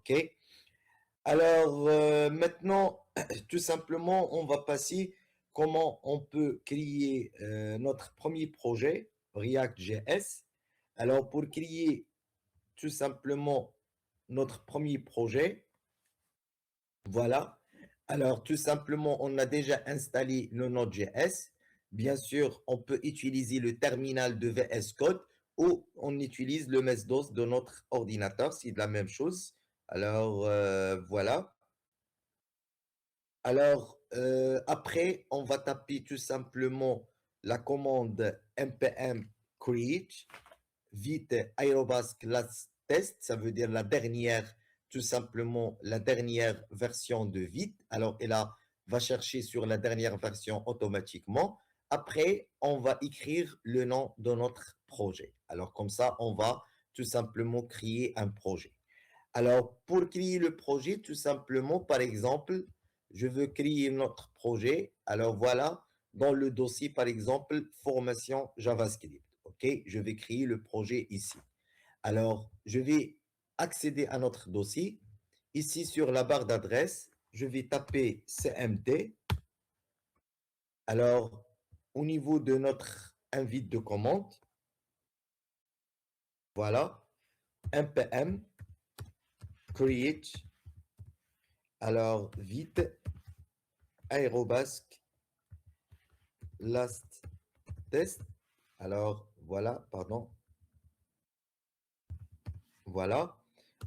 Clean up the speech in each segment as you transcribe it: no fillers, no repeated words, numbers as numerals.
OK? Alors, maintenant, tout simplement, on va passer comment on peut créer notre premier projet React.js. Alors, pour créer tout simplement notre premier projet, voilà. Alors, tout simplement, on a déjà installé le Node.js. Bien sûr, on peut utiliser le terminal de VS Code ou on utilise le MS-DOS de notre ordinateur, c'est la même chose. Alors, voilà. Alors, après, on va taper tout simplement la commande npm create vite aerobasque last test, ça veut dire la dernière, tout simplement la dernière version de vite. Alors, elle va chercher sur la dernière version automatiquement. Après, on va écrire le nom de notre projet. Alors, comme ça, on va tout simplement créer un projet. Alors, pour créer le projet, tout simplement, par exemple, je veux créer notre projet. Alors, voilà, dans le dossier, par exemple, formation JavaScript. OK, je vais créer le projet ici. Alors, je vais accéder à notre dossier. Ici, sur la barre d'adresse, je vais taper CMD. Alors, au niveau de notre invite de commande, voilà, npm create. Alors, vite, aérobasque last test. Alors, voilà, pardon. Voilà.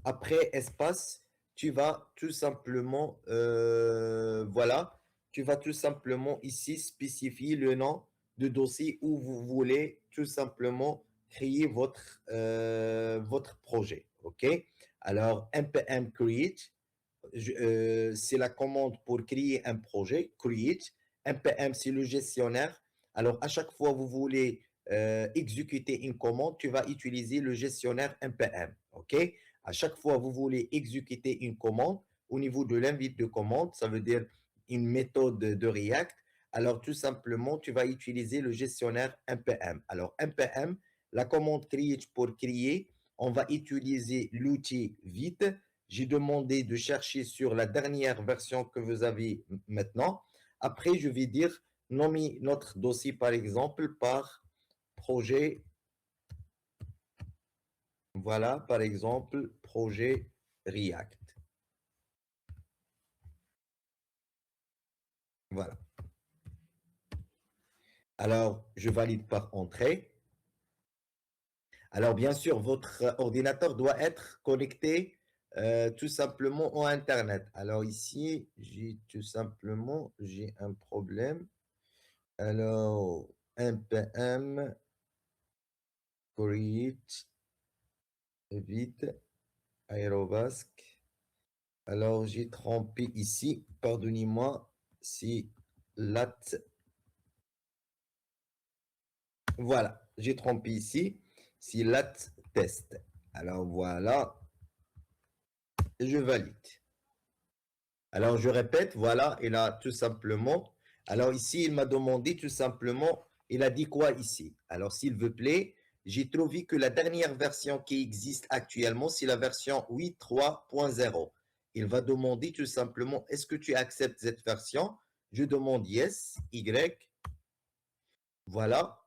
Après, espace, tu vas tout simplement, voilà, tu vas tout simplement ici spécifier le nom de dossier où vous voulez tout simplement créer votre projet. OK? Alors, npm create, c'est la commande pour créer un projet, create. npm, c'est le gestionnaire. Alors, à chaque fois que vous voulez exécuter une commande, tu vas utiliser le gestionnaire npm. OK? À chaque fois que vous voulez exécuter une commande, au niveau de l'invite de commande, ça veut dire une méthode de React. Alors, tout simplement, tu vas utiliser le gestionnaire npm. Alors, npm, la commande create pour créer, on va utiliser l'outil vite. J'ai demandé de chercher sur la dernière version que vous avez maintenant. Après, je vais dire nommer notre dossier, par exemple, par projet. Voilà, par exemple, projet React. Voilà. Alors, je valide par entrée. Alors, bien sûr, votre ordinateur doit être connecté tout simplement au Internet. Alors, ici, j'ai un problème. Alors, npm create vite aérobasque. Alors, j'ai trompé ici. Pardonnez-moi si lat. Voilà, j'ai trompé ici. Si lat test. Alors, voilà. Je valide. Alors, je répète, voilà, il a tout simplement. Alors, ici, il m'a demandé tout simplement, il a dit quoi ici? Alors, s'il vous plaît, j'ai trouvé que la dernière version qui existe actuellement, c'est la version 8.3.0. Il va demander tout simplement, est-ce que tu acceptes cette version? Je demande yes, Y. Voilà.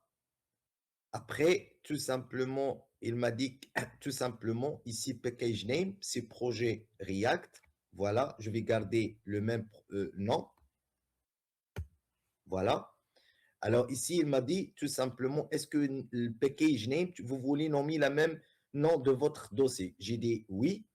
Après, tout simplement, il m'a dit tout simplement, ici, package name, c'est projet React. Voilà, je vais garder le même nom. Voilà. Alors ici, il m'a dit tout simplement, est-ce que le package name, vous voulez nommer la même nom de votre dossier? J'ai dit oui.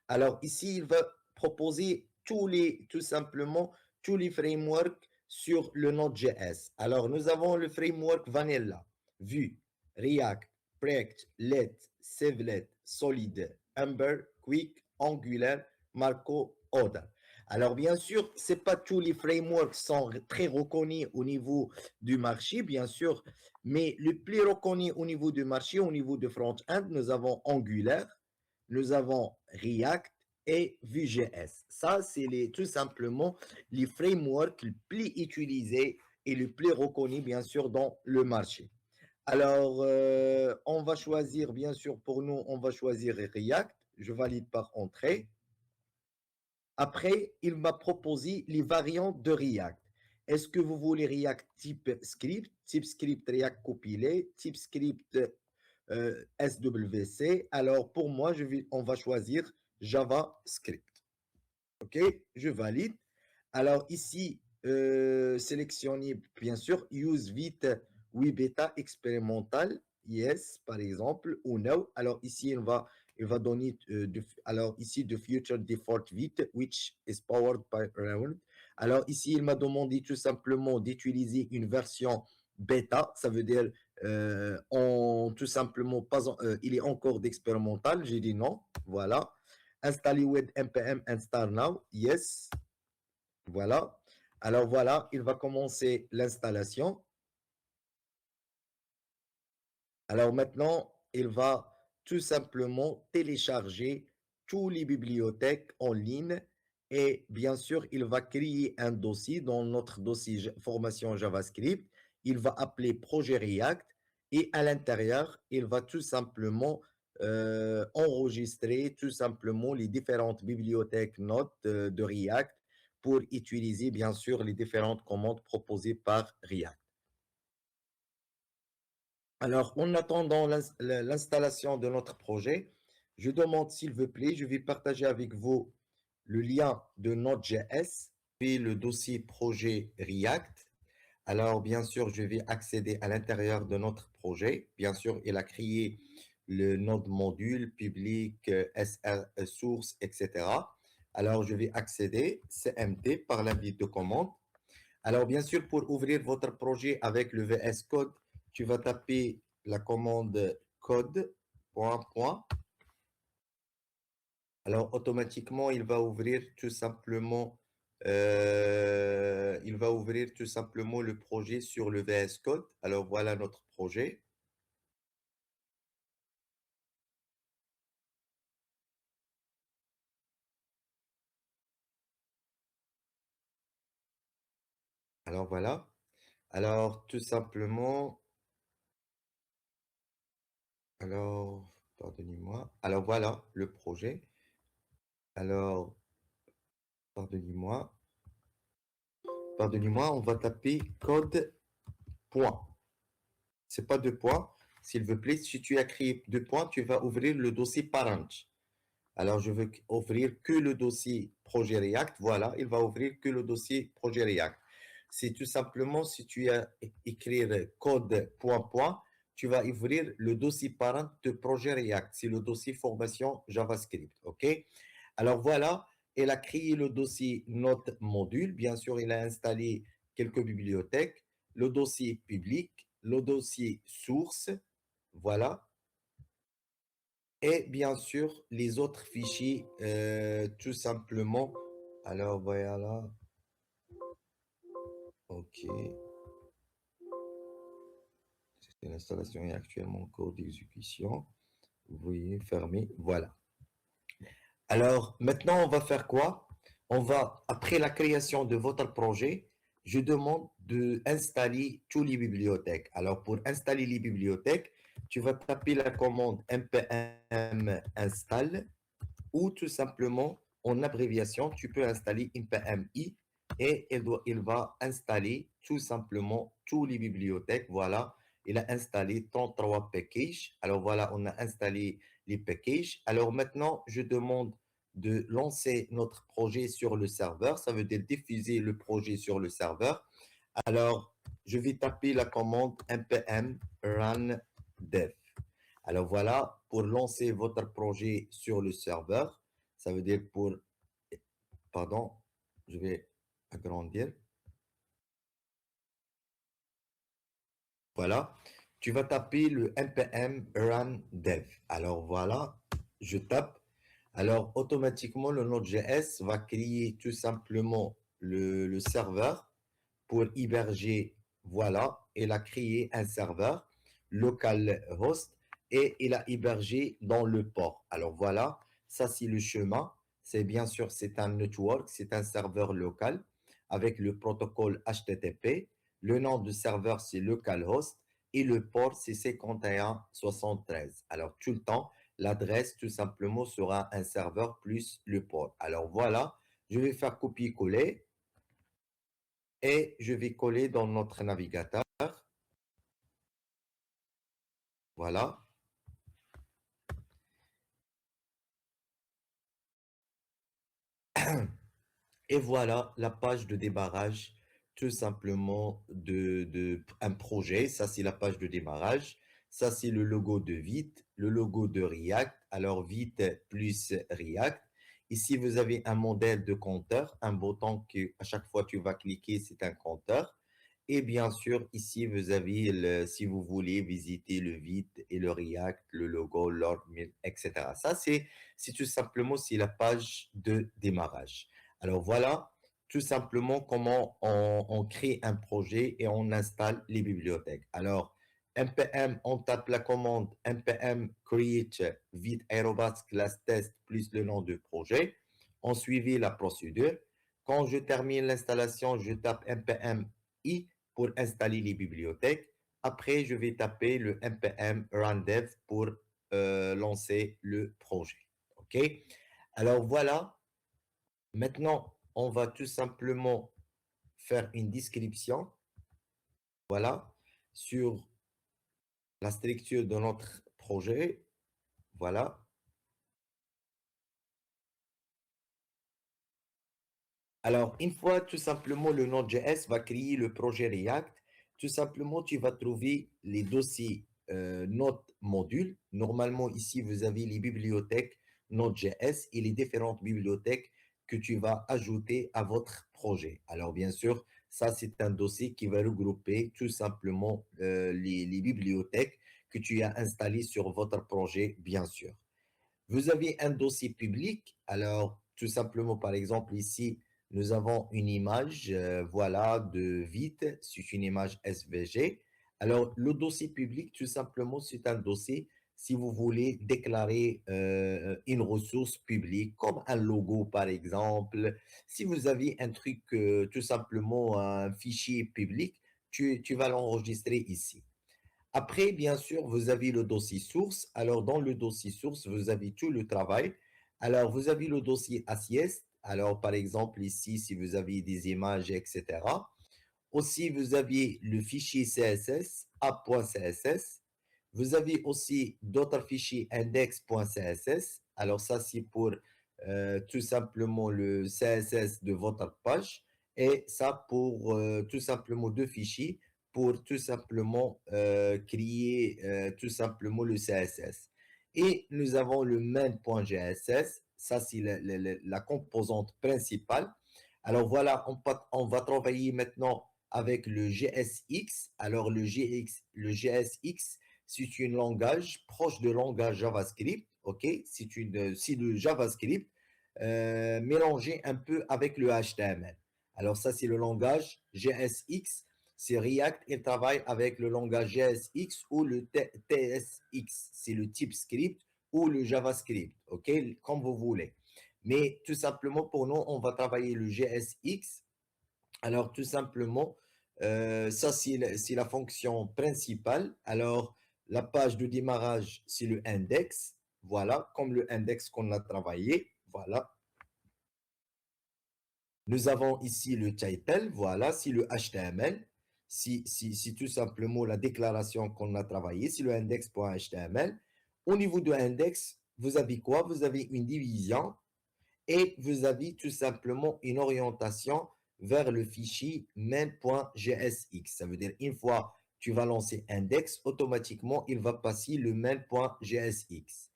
Alors ici, il va proposer tout simplement, tous les frameworks sur le Node.js. Alors, nous avons le framework Vanilla, Vue, React, Preact, Let, Servlet, Solid, Ember, Quick, Angular, Marco, Oda. Alors, bien sûr, c'est pas tous les frameworks sont très reconnus au niveau du marché, bien sûr, mais le plus reconnu au niveau du marché, au niveau de front-end, nous avons Angular, nous avons React et Vue.js. Ça, c'est tout simplement les frameworks les plus utilisés et les plus reconnus, bien sûr, dans le marché. Alors, on va choisir, bien sûr, pour nous, on va choisir React. Je valide par entrée. Après, il m'a proposé les variantes de React. Est-ce que vous voulez React type script React compilé, type script SWC? Alors, pour moi, on va choisir JavaScript. OK, je valide. Alors, ici, sélectionnez, bien sûr, use vite oui bêta expérimental, yes, par exemple, ou no. Alors, ici, il va donner, alors, ici, the future default vite, which is powered by round. Alors, ici, il m'a demandé tout simplement d'utiliser une version bêta, ça veut dire, tout simplement, il est encore d'expérimental. J'ai dit non, voilà. Installer with npm install now, yes. Voilà. Alors voilà, il va commencer l'installation. Alors maintenant, il va tout simplement télécharger toutes les bibliothèques en ligne et bien sûr, il va créer un dossier dans notre dossier formation JavaScript. Il va appeler projet React et à l'intérieur, il va tout simplement enregistrer tout simplement les différentes bibliothèques notes de React pour utiliser bien sûr les différentes commandes proposées par React. Alors, en attendant l'installation de notre projet, je demande s'il vous plaît, je vais partager avec vous le lien de Node.js et le dossier projet React. Alors, bien sûr, je vais accéder à l'intérieur de notre projet. Bien sûr, il a créé le node module public, SR, source, etc. Alors, je vais accéder CMD par l'invite de commande. Alors, bien sûr, pour ouvrir votre projet avec le VS Code, tu vas taper la commande code, point, point. Alors, automatiquement, il va ouvrir tout simplement le projet sur le VS Code. Alors, voilà notre projet. Alors, voilà. Alors, tout simplement, alors, pardonnez-moi. Alors, voilà le projet. Alors, pardonnez-moi. Pardonnez-moi, on va taper code, point. C'est pas deux points. S'il vous plaît, si tu as créé deux points, tu vas ouvrir le dossier parent. Alors, je veux ouvrir que le dossier projet React. Voilà, il va ouvrir que le dossier projet React. C'est tout simplement, si tu as écrire code point point, tu vas ouvrir le dossier parent de projet React. C'est le dossier formation JavaScript. OK? Alors voilà, elle a créé le dossier Note module. Bien sûr, il a installé quelques bibliothèques, le dossier public, le dossier source. Voilà. Et bien sûr, les autres fichiers, tout simplement. Alors, voilà. OK. L'installation est actuellement en cours d'exécution. Vous voyez, fermé. Voilà. Alors, maintenant, on va faire quoi? Après la création de votre projet, je demande d'installer toutes les bibliothèques. Alors, pour installer les bibliothèques, tu vas taper la commande npm install ou tout simplement, en abréviation, tu peux installer npm i et il va installer tout simplement toutes les bibliothèques. Voilà, il a installé 33 packages. Alors voilà, on a installé les packages. Alors maintenant, je demande de lancer notre projet sur le serveur. Ça veut dire diffuser le projet sur le serveur. Alors, je vais taper la commande npm run dev. Alors voilà, pour lancer votre projet sur le serveur, ça veut dire pardon, je vais agrandir. Voilà, tu vas taper le npm run dev. Alors voilà, je tape. Alors automatiquement, le Node.js va créer tout simplement le serveur pour héberger. Voilà, il a créé un serveur localhost et il a hébergé dans le port. Alors voilà, ça c'est le chemin. C'est bien sûr, c'est un network, c'est un serveur local avec le protocole HTTP. Le nom du serveur, c'est localhost et le port, c'est 5173. Alors, tout le temps, l'adresse, tout simplement, sera un serveur plus le port. Alors, voilà, Je vais faire copier-coller et je vais coller dans notre navigateur. Voilà. Et voilà la page de démarrage tout simplement de un projet. Ça, c'est la page de démarrage. Ça, c'est le logo de Vite, le logo de React. Alors, Vite plus React. Ici, vous avez un modèle de compteur, un bouton que à chaque fois tu vas cliquer, c'est un compteur. Et bien sûr, ici, vous avez, si vous voulez visiter le Vite et le React, le logo, l'ordre, etc. Ça, c'est tout simplement c'est la page de démarrage. Alors voilà tout simplement comment on crée un projet et on installe les bibliothèques. Alors, npm, on tape la commande npm create vite aerobats class test plus le nom du projet. On suivit la procédure. Quand je termine l'installation, je tape npm i pour installer les bibliothèques. Après, je vais taper le npm run dev pour lancer le projet. OK? Alors voilà. Maintenant, on va tout simplement faire une description, voilà, sur la structure de notre projet. Voilà. Alors, une fois tout simplement le Node.js va créer le projet React, tout simplement tu vas trouver les dossiers Node module. Normalement, ici, vous avez les bibliothèques Node.js et les différentes bibliothèques que tu vas ajouter à votre projet. Alors, bien sûr, ça, c'est un dossier qui va regrouper tout simplement les bibliothèques que tu as installées sur votre projet, bien sûr. Vous avez un dossier public. Alors, tout simplement, par exemple, ici, nous avons une image, voilà, de Vite. C'est une image SVG. Alors, le dossier public, tout simplement, c'est un dossier si vous voulez déclarer une ressource publique, comme un logo, par exemple. Si vous avez un truc, tout simplement, un fichier public, tu vas l'enregistrer ici. Après, bien sûr, vous avez le dossier source. Alors, dans le dossier source, vous avez tout le travail. Alors, vous avez le dossier assiette. Alors, par exemple, ici, si vous avez des images, etc. Aussi, vous avez le fichier CSS, app.css. Vous avez aussi d'autres fichiers index.css. Alors, ça, c'est pour tout simplement le CSS de votre page. Et ça, pour tout simplement deux fichiers pour tout simplement créer tout simplement le CSS. Et nous avons le main.gss. Ça, c'est la composante principale. Alors voilà, on va travailler maintenant avec le GSX. Alors le GSX, c'est un langage proche de langage JavaScript. OK? C'est le JavaScript mélangé un peu avec le HTML. Alors ça, c'est le langage GSX. C'est React, il travaille avec le langage GSX ou le TSX. C'est le type script ou le JavaScript. OK? Comme vous voulez. Mais tout simplement, pour nous, on va travailler le GSX. Alors, tout simplement, ça, c'est la fonction principale. Alors, la page de démarrage, c'est le index. Voilà, comme le index qu'on a travaillé. Voilà. Nous avons ici le title. Voilà, c'est le HTML. C'est tout simplement la déclaration qu'on a travaillée. C'est le index.html. Au niveau de l'index, vous avez quoi? Vous avez une division et vous avez tout simplement une orientation vers le fichier main.gsx. Ça veut dire une fois tu vas lancer index, automatiquement il va passer le main.gsx.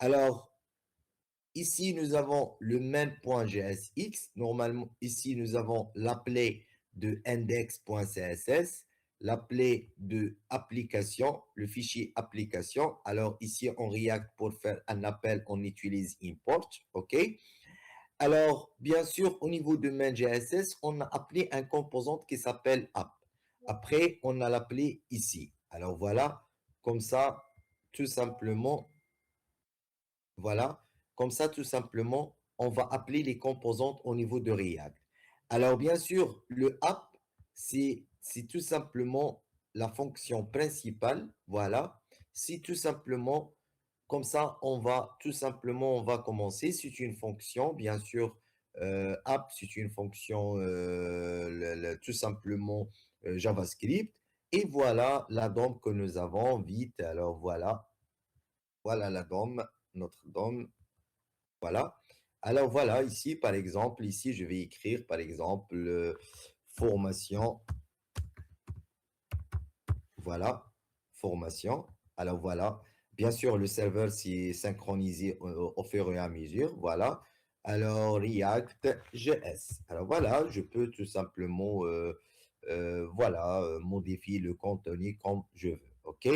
Alors ici nous avons le main.gsx. Normalement ici nous avons l'appelé de index.css, l'appelé de application, le fichier application. Alors ici en React pour faire un appel on utilise import, ok. Alors, bien sûr, au niveau de main.js, on a appelé un composante qui s'appelle app. Après, on a l'appelé ici. Alors voilà, comme ça, tout simplement, voilà, comme ça, tout simplement, on va appeler les composantes au niveau de React. Alors, bien sûr, le app, c'est tout simplement la fonction principale. Voilà, c'est tout simplement comme ça, on va tout simplement, on va commencer. C'est une fonction, bien sûr, app, c'est une fonction tout simplement JavaScript. Et voilà la DOM que nous avons. Vite, alors voilà la DOM, notre DOM. Voilà. Alors voilà, ici, par exemple, ici, je vais écrire, par exemple, formation. Voilà, formation. Alors voilà, bien sûr, le serveur s'est synchronisé au fur et à mesure. Voilà. Alors React.js. Alors voilà, je peux tout simplement voilà, modifier le contenu comme je veux. OK?